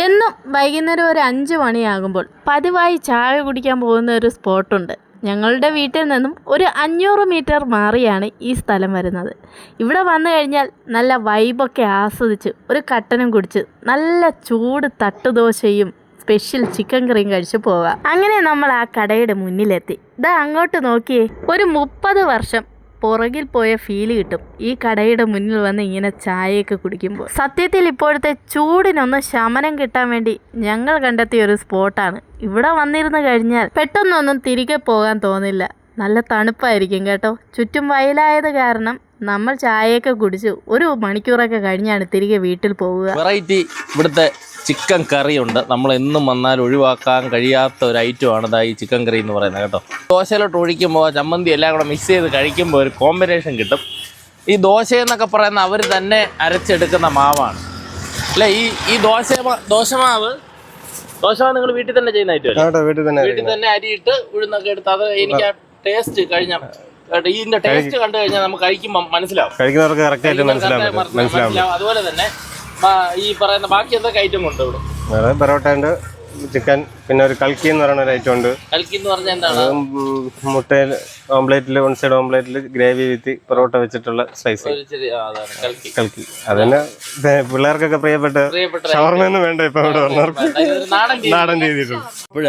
എന്നും വൈകുന്നേരം ഒരു 5 മണിയാകുമ്പോൾ പതിവായി ചായ കുടിക്കാൻ പോകുന്ന ഒരു സ്പോട്ടുണ്ട്. ഞങ്ങളുടെ വീട്ടിൽ നിന്നും ഒരു 500 മീറ്റർ മാറിയാണ് ഈ സ്ഥലം വരുന്നത്. ഇവിടെ വന്നു കഴിഞ്ഞാൽ നല്ല വൈബൊക്കെ ആസ്വദിച്ച് ഒരു കട്ടനും കുടിച്ച് നല്ല ചൂട് തട്ടുദോശയും സ്പെഷ്യൽ ചിക്കൻ കറിയും കഴിച്ച് പോകാം. അങ്ങനെ നമ്മൾ ആ കടയുടെ മുന്നിലെത്തി. ഇതാ അങ്ങോട്ട് നോക്കിയേ, ഒരു 30 വർഷം പുറകിൽ പോയ ഫീല് കിട്ടും ഈ കടയുടെ മുന്നിൽ വന്ന് ഇങ്ങനെ ചായയൊക്കെ കുടിക്കുമ്പോൾ. സത്യത്തിൽ ഇപ്പോഴത്തെ ചൂടിനൊന്ന് ശമനം കിട്ടാൻ വേണ്ടി ഞങ്ങൾ കണ്ടെത്തിയ ഒരു സ്പോട്ടാണ്. ഇവിടെ വന്നിരുന്ന് കഴിഞ്ഞാൽ പെട്ടെന്നൊന്നും തിരികെ പോകാൻ തോന്നില്ല. നല്ല തണുപ്പായിരിക്കും കേട്ടോ. ചുറ്റും വയലായത് കാരണം നമ്മൾ ചായയൊക്കെ കുടിച്ച് ഒരു മണിക്കൂറൊക്കെ കഴിഞ്ഞാണ് തിരികെ വീട്ടിൽ പോവുക. വെറൈറ്റി ഇവിടുത്തെ ചിക്കൻ കറിയുണ്ട്. നമ്മൾ എന്നും വന്നാൽ ഒഴിവാക്കാൻ കഴിയാത്ത ഒരു ഐറ്റമാണ് ഈ ചിക്കൻ കറി എന്ന് പറയുന്നത് കേട്ടോ. ദോശയിലോട്ട് ഒഴിക്കുമ്പോൾ ചമ്മന്തി എല്ലാം കൂടെ മിക്സ് ചെയ്ത് കഴിക്കുമ്പോൾ ഒരു കോമ്പിനേഷൻ കിട്ടും. ഈ ദോശയെന്നൊക്കെ പറയുന്ന അവർ തന്നെ അരച്ചെടുക്കുന്ന മാവാണ് അല്ലേ? ഈ ദോശമാവ് നിങ്ങൾ വീട്ടിൽ തന്നെ ചെയ്യുന്ന ഐറ്റം? വീട്ടിൽ തന്നെ അരിയിട്ട് ഉഴുന്നൊക്കെ എടുത്ത് അത് എനിക്ക് ആ ടേസ്റ്റ് കഴിഞ്ഞാൽ ഇതിന്റെ ടേസ്റ്റ് കണ്ടു കഴിഞ്ഞാൽ നമുക്ക് കഴിക്കുമ്പോൾ മനസ്സിലാവും. അതുപോലെ തന്നെ ഈ പറയുന്ന ബാക്കി എന്തൊക്കെ ഐറ്റം ഉണ്ട് ഇവിടെ? പൊറോട്ട ഉണ്ട്, ചിക്കൻ, പിന്നെ ഒരു കൽക്കി എന്ന് പറയുന്ന ഒരു ഐറ്റം ഉണ്ട്. കൽക്കി എന്ന് പറഞ്ഞാൽ എന്താണ്? മുട്ടയിൽ ഓംപ്ലേറ്റിൽ 1 സൈഡ് ഓംപ്ലേറ്റിൽ ഗ്രേവി വിത്ത് പൊറോട്ട വെച്ചിട്ടുള്ള സ്ലൈസ് കൽക്കി. അതന്നെ പിള്ളേർക്കൊക്കെ പ്രിയപ്പെട്ട ഷവർമയൊന്നും വേണ്ട ഇപ്പൊ ഇവിടെ വന്നവർക്ക് നാടൻ രീതിയിലുള്ള. അപ്പോൾ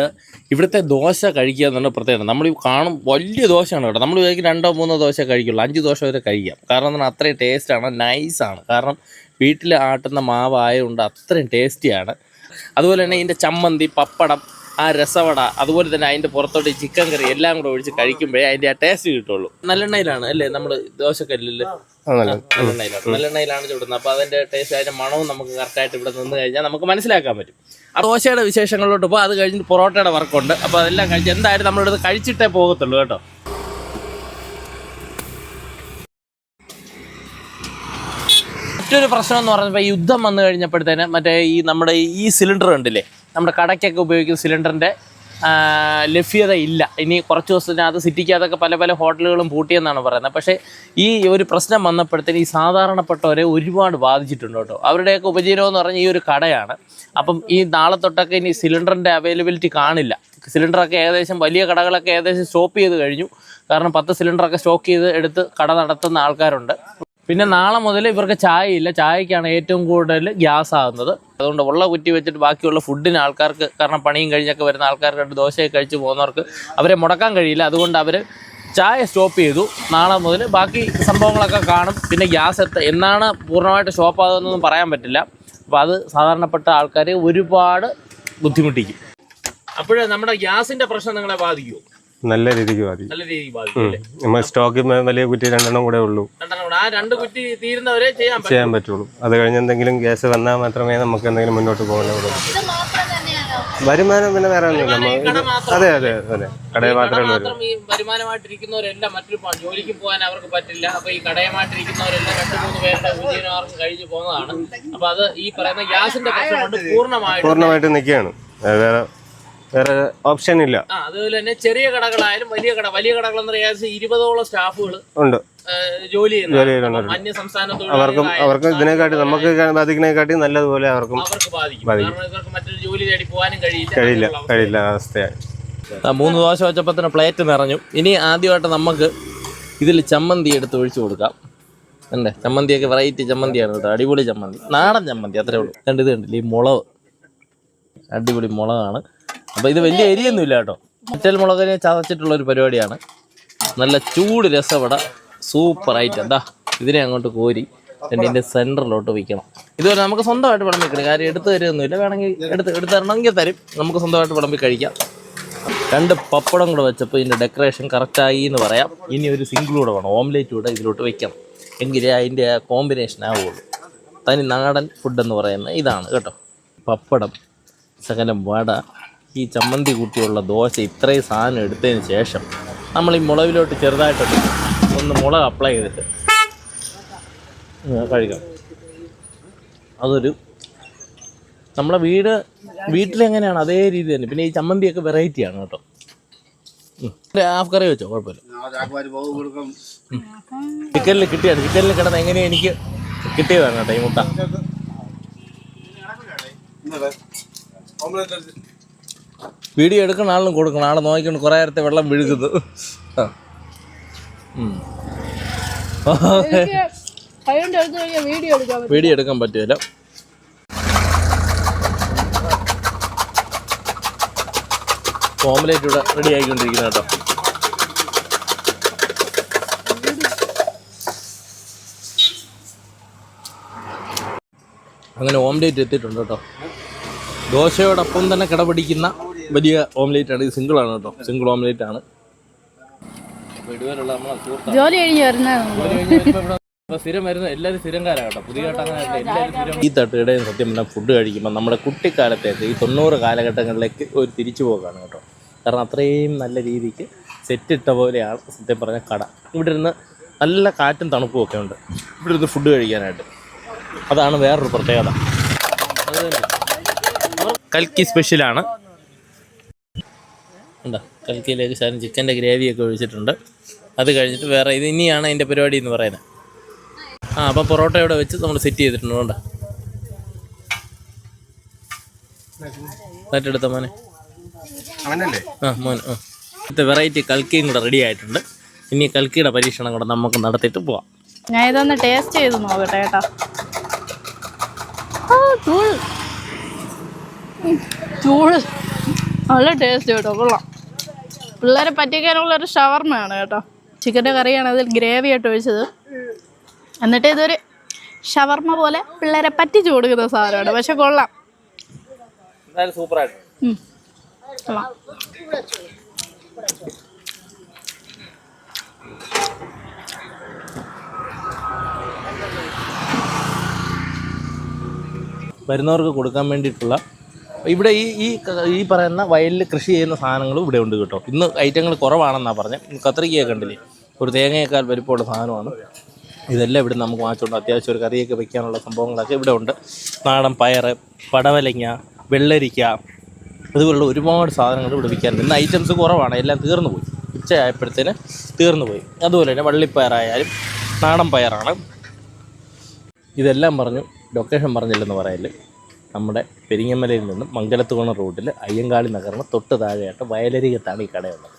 ഇവിടുത്തെ ദോശ കഴിക്കുക എന്നുള്ള പ്രത്യേകത. നമ്മൾ കാണും വലിയ ദോശയാണ് കേട്ടോ. നമ്മൾ വിചാരിക്കും 2-3 ദോശ കഴിക്കുള്ളൂ, 5 ദോശ വരെ കഴിക്കാം. കാരണം എന്താണ്, അത്രയും ടേസ്റ്റാണ്, നൈസാണ്. കാരണം വീട്ടിൽ ആട്ടുന്ന മാവായതുകൊണ്ട് അത്രയും ടേസ്റ്റിയാണ്. അതുപോലെ തന്നെ ഇതിൻ്റെ ചമ്മന്തി, പപ്പടം, ആ രസവട, അതുപോലെ തന്നെ അതിൻ്റെ പുറത്തോട്ട് ചിക്കൻ കറി എല്ലാം കൂടെ ഒഴിച്ച് കഴിക്കുമ്പോഴേ അതിൻ്റെ ആ ടേസ്റ്റ് കിട്ടുള്ളൂ. നല്ലെണ്ണയിലാണ് അല്ലേ നമ്മൾ ദോശക്കല്ലിൽ? നല്ലെണ്ണയിലാണ് ചുടുന്നത്. അപ്പോൾ അതിൻ്റെ ടേസ്റ്റ്, അതിൻ്റെ മണവും നമുക്ക് കറക്റ്റായിട്ട് ഇവിടെ നിന്ന് കഴിഞ്ഞാൽ നമുക്ക് മനസ്സിലാക്കാൻ പറ്റും. ആ ദോശയുടെ വിശേഷങ്ങളിലോട്ട് ഇപ്പോൾ അത് കഴിഞ്ഞിട്ട് പൊറോട്ടയുടെ വർക്കുണ്ട്. അപ്പോൾ അതെല്ലാം കഴിച്ച് എന്തായാലും നമ്മളിവിടെ കഴിച്ചിട്ടേ പോകത്തുള്ളൂ കേട്ടോ. മറ്റൊരു പ്രശ്നം എന്ന് പറഞ്ഞപ്പോൾ യുദ്ധം വന്നു കഴിഞ്ഞപ്പോഴത്തേന് മറ്റേ നമ്മുടെ ഈ സിലിണ്ടർ ഉണ്ടല്ലേ, നമ്മുടെ കടയ്ക്കൊക്കെ ഉപയോഗിക്കുന്ന സിലിണ്ടറിൻ്റെ ലഭ്യത ഇല്ല. ഇനി കുറച്ച് ദിവസത്തിനകത്ത് സിറ്റിക്കകത്തൊക്കെ പല ഹോട്ടലുകളും പൂട്ടിയെന്നാണ് പറയുന്നത്. പക്ഷേ ഈ ഒരു പ്രശ്നം വന്നപ്പോഴത്തേന് ഈ സാധാരണപ്പെട്ടവരെ ഒരുപാട് ബാധിച്ചിട്ടുണ്ട് കേട്ടോ. അവരുടെയൊക്കെ ഉപജീവനം എന്ന് പറഞ്ഞാൽ ഈ ഒരു കടയാണ്. അപ്പം ഈ നാളെ തൊട്ടൊക്കെ ഇനി സിലിണ്ടറിൻ്റെ അവൈലബിലിറ്റി കാണില്ല. സിലിണ്ടറൊക്കെ ഏകദേശം വലിയ കടകളൊക്കെ ഏകദേശം സ്റ്റോപ്പ് ചെയ്ത് കഴിഞ്ഞു. കാരണം 10 സിലിണ്ടറൊക്കെ സ്റ്റോക്ക് ചെയ്ത് എടുത്ത് കട നടത്തുന്ന ആൾക്കാരുണ്ട്. പിന്നെ നാളെ മുതൽ ഇവർക്ക് ചായയില്ല. ചായക്കാണ് ഏറ്റവും കൂടുതൽ ഗ്യാസ് ആകുന്നത്. അതുകൊണ്ട് ഉള്ള കുറ്റി വെച്ചിട്ട് ബാക്കിയുള്ള ഫുഡിന് ആൾക്കാർക്ക്, കാരണം പണിയും കഴിഞ്ഞൊക്കെ വരുന്ന ആൾക്കാർക്ക് 2 ദോശയൊക്കെ കഴിച്ച് പോകുന്നവർക്ക് അവരെ മുടക്കാൻ കഴിയില്ല. അതുകൊണ്ട് അവർ ചായ സ്റ്റോപ്പ് ചെയ്തു. നാളെ മുതൽ ബാക്കി സംഭവങ്ങളൊക്കെ കാണും. പിന്നെ ഗ്യാസ് എന്നാണ് പൂർണ്ണമായിട്ട് സ്റ്റോപ്പ് ആകുന്നതെന്നൊന്നും പറയാൻ പറ്റില്ല. അപ്പോൾ അത് സാധാരണപ്പെട്ട ആൾക്കാരെ ഒരുപാട് ബുദ്ധിമുട്ടിക്കും. അപ്പോഴേ നമ്മുടെ ഗ്യാസിൻ്റെ പ്രശ്നം നിങ്ങളെ ബാധിക്കുമോ? നല്ല രീതിക്ക് ബാധിക്കും. സ്റ്റോക്ക് വലിയ കുറ്റി 2 കൂടെ ഉള്ളൂ. ആ 2 കുറ്റി തീരുന്നവരെ ചെയ്യാൻ പറ്റുള്ളൂ. അത് കഴിഞ്ഞ് എന്തെങ്കിലും ഗ്യാസ് വന്നാൽ മാത്രമേ നമുക്ക് എന്തെങ്കിലും മുന്നോട്ട് പോകാനുള്ളൂ. വരുമാനം പിന്നെ വേറെ ഒന്നുമില്ല. അതെ കടയിൽ മാത്രമേ ഉള്ളൂ. വരുമാനമായിട്ടിരിക്കുന്നവരെല്ലാം മറ്റൊരു ജോലിക്ക് പോകാൻ അവർക്ക് പറ്റില്ല. അപ്പൊ ഈ കടയുമായിട്ടിരിക്കുന്നവരെല്ലാം 2-3 പേരുടെ ഉപജീവനമാർഗം കഴിഞ്ഞു പോകുന്നതാണ്. അപ്പൊ അത് ഈ പറയുന്ന ഗ്യാസിന്റെ പ്രശ്നം കൊണ്ട് പൂർണ്ണമായിട്ട് നിൽക്കുകയാണ്. വേറെ ഓപ്ഷൻ ഇല്ല. അതുപോലെ തന്നെ ചെറിയ കടകളായാലും വലിയ കടകൾ എന്ന് പറയാൻ 20ഓളം സ്റ്റാഫുകൾ ഉണ്ട് ജോലി ചെയ്യുന്നുണ്ട്. അന്യ സംസ്ഥാനത്തോട് അവർക്ക് ഇതിനെക്കാട്ടി നമുക്ക് ബാധിക്കുന്നതിനെക്കാട്ടി നല്ലതുപോലെ അവർക്ക് ബാധിക്കും. ഇവർക്ക് മറ്റൊരു ജോലി തേടി പോകാനും കഴിയില്ല അവസ്ഥയായി. 3 ദോശ വെച്ചപ്പോൾ തന്നെ പ്ലേറ്റ് നിറഞ്ഞു. ഇനി ആദ്യമായിട്ട് നമുക്ക് ഇതിൽ ചമ്മന്തി എടുത്ത് ഒഴിച്ചു കൊടുക്കാം. അല്ലേ, ചമ്മന്തിയൊക്കെ വെറൈറ്റി ചമ്മന്തിയാണ് കേട്ടോ. അടിപൊളി ചമ്മന്തി, നാടൻ ചമ്മന്തി, അത്രേ ഉള്ളൂ. ഇത് കണ്ടില്ല, ഈ മുളക് അടിപൊളി മുളകാണ്. അപ്പോൾ ഇത് വലിയ എരിയൊന്നും ഇല്ല കേട്ടോ. മറ്റൽ മുളകിനെ ചതച്ചിട്ടുള്ളൊരു പരിപാടിയാണ്. നല്ല ചൂട് രസവട, സൂപ്പർ ഐറ്റം. എന്താ ഇതിനെ അങ്ങോട്ട് കോരി ഇതിൻ്റെ സെൻറ്ററിലോട്ട് വയ്ക്കണം. ഇതുപോലെ നമുക്ക് സ്വന്തമായിട്ട് വിളമ്പി വെക്കണം. കാര്യം എടുത്ത് തരുമൊന്നുമില്ല. വേണമെങ്കിൽ എടുത്ത് തരണമെങ്കിൽ തരും. നമുക്ക് സ്വന്തമായിട്ട് വിളമ്പി കഴിക്കാം. 2 പപ്പടം കൂടെ വെച്ചപ്പോൾ ഇതിൻ്റെ ഡെക്കറേഷൻ കറക്റ്റായി എന്ന് പറയാം. ഇനി ഒരു സിംഗിൾ കൂടെ വേണം, ഓംലേറ്റ് കൂടെ ഇതിലോട്ട് വെക്കണം. എങ്കിലേ അതിൻ്റെ ആ കോമ്പിനേഷൻ ആവുള്ളൂ. തനി നാടൻ ഫുഡെന്ന് പറയുന്നത് ഇതാണ് കേട്ടോ. പപ്പടം, ശകലം വട, ഈ ചമ്മന്തി കൂട്ടിയുള്ള ദോശ, ഇത്രയും സാധനം എടുത്തതിന് ശേഷം നമ്മൾ ഈ മുളകിലോട്ട് ചെറുതായിട്ടൊന്ന് മുളക് അപ്ലൈ ചെയ്തിട്ട് കഴിക്കണം. അതൊരു നമ്മളെ വീട്ടിലെങ്ങനെയാണ് അതേ രീതി തന്നെ. പിന്നെ ഈ ചമ്മന്തിയൊക്കെ വെറൈറ്റിയാണ് കേട്ടോ. ഹാഫ് കറി വെച്ചോ, കുഴപ്പമില്ല. ചിക്കനിൽ കിടന്ന് എങ്ങനെയാണ് എനിക്ക് കിട്ടിയതാണ് കേട്ടോ ഈ മുട്ട. വീഡിയോ എടുക്കുന്ന ആളിനും കൊടുക്കണം. ആളെ നോക്കിക്കൊണ്ട് കുറേ നേരത്തെ വെള്ളം വിഴുകുന്നു. വീഡിയോ എടുക്കാൻ പറ്റുമല്ലോ. ഓംലേറ്റ് ഇവിടെ റെഡി ആയിക്കൊണ്ടിരിക്കുന്ന കേട്ടോ. അങ്ങനെ ഓംലേറ്റ് എത്തിയിട്ടുണ്ട് കേട്ടോ. ദോശയോടൊപ്പം തന്നെ കിടപിടിക്കുന്ന വലിയ ഓംലേറ്റാണ്. ഇത് സിംഗിളാണ് കേട്ടോ, സിംഗിൾ ഓംലേറ്റ് ആണ്. ജോലി കഴിഞ്ഞ് വരുന്ന സ്ഥിരം വരുന്ന എല്ലാവരും സ്ഥിരംകാരാണ് കേട്ടോ. പുതിയ എല്ലാവരും ഈ തട്ടുകടയിൽ സത്യം പറഞ്ഞാൽ ഫുഡ് കഴിക്കുമ്പോൾ നമ്മുടെ കുട്ടിക്കാലത്തേക്ക് ഈ 90 കാലഘട്ടങ്ങളിലേക്ക് ഒരു തിരിച്ചു പോകാണ് കേട്ടോ. കാരണം അത്രയും നല്ല രീതിക്ക് സെറ്റിട്ട പോലെയാണ് സത്യം പറഞ്ഞ കട. ഇവിടെ ഇരുന്ന് നല്ല കാറ്റും തണുപ്പും ഒക്കെ ഉണ്ട് ഇവിടെ ഇരുന്ന് ഫുഡ് കഴിക്കാനായിട്ട്. അതാണ് വേറൊരു പ്രത്യേകത. കൽക്കി സ്പെഷ്യലാണ്. ഉണ്ടോ, കൽക്കിയിലേക്ക് ശാരം ചിക്കൻ്റെ ഗ്രേവിയൊക്കെ ഒഴിച്ചിട്ടുണ്ട്. അത് കഴിഞ്ഞിട്ട് വേറെ ഇത് ഇനിയാണ് അതിൻ്റെ പരിപാടി എന്ന് പറയുന്നത്. അപ്പോൾ പൊറോട്ട ഇവിടെ വെച്ച് നമ്മൾ സെറ്റ് ചെയ്തിട്ടുണ്ട്. കേട്ടോ, എടുത്ത മോനെ. മോൻ ഇത്തെ വെറൈറ്റി കൽക്കിയും കൂടെ റെഡി ആയിട്ടുണ്ട്. ഇനി കൽക്കിയുടെ പരീക്ഷണം കൂടെ നമുക്ക് നടത്തിയിട്ട് പോവാം. ഞാൻ ഇതൊന്ന് ടേസ്റ്റ് ചെയ്ത് നോക്കട്ടെ കേട്ടോ. ചൂട് നല്ല ടേസ്റ്റ് കേട്ടോ, കൊള്ളാം. പിള്ളേരെ പറ്റിക്കാനുള്ളൊരു ഷവർമ്മയാണ് കേട്ടോ. ചിക്കൻ്റെ കറിയാണ് അതിൽ ഗ്രേവി ആയിട്ട് ഒഴിച്ചത്. എന്നിട്ട് ഇതൊരു ഷവർമ്മ പോലെ പിള്ളേരെ പറ്റിച്ചു കൊടുക്കുന്ന സാധനമാണ്. പക്ഷെ കൊള്ളാം, സൂപ്പറായിട്ട് കൊള്ളാം. വരുന്നവർക്ക് കൊടുക്കാൻ വേണ്ടിയിട്ടുള്ള ഇവിടെ ഈ പറയുന്ന വയലിൽ കൃഷി ചെയ്യുന്ന സാധനങ്ങളും ഇവിടെ ഉണ്ട് കേട്ടോ. ഇന്ന് ഐറ്റങ്ങൾ കുറവാണെന്നാണ് പറഞ്ഞത്. കത്രിക്കയൊക്കെ കണ്ടില്ലേ, ഒരു തേങ്ങയേക്കാൾ വലിപ്പമുള്ള സാധനമാണ്. ഇതെല്ലാം ഇവിടെ നമുക്ക് വാങ്ങിച്ചുകൊണ്ട് അത്യാവശ്യം ഒരു കറിയൊക്കെ വയ്ക്കാനുള്ള സംഭവങ്ങളൊക്കെ ഇവിടെ ഉണ്ട്. നാടൻ പയർ, പടവലങ്ങ, വെള്ളരിക്ക, അതുപോലുള്ള ഒരുപാട് സാധനങ്ങൾ ഇവിടെ വിൽക്കാറുണ്ട്. ഇന്ന് ഐറ്റംസ് കുറവാണ്, എല്ലാം തീർന്നു പോയി. ഉച്ചയായപ്പോഴത്തേന് തീർന്നു പോയി. അതുപോലെ തന്നെ വള്ളിപ്പയറായാലും നാടൻ പയറാണ്. ഇതെല്ലാം പറഞ്ഞു ലൊക്കേഷൻ പറഞ്ഞില്ലെന്ന് പറയല്. നമ്മുടെ പെരിങ്ങമലയിൽ നിന്നും മംഗലത്തുകോണ റൂട്ടിൽ അയ്യങ്കാളി നഗറിന് തൊട്ട് താഴെയായിട്ട് വയലരികത്താണ് ഈ കടയുള്ളത്.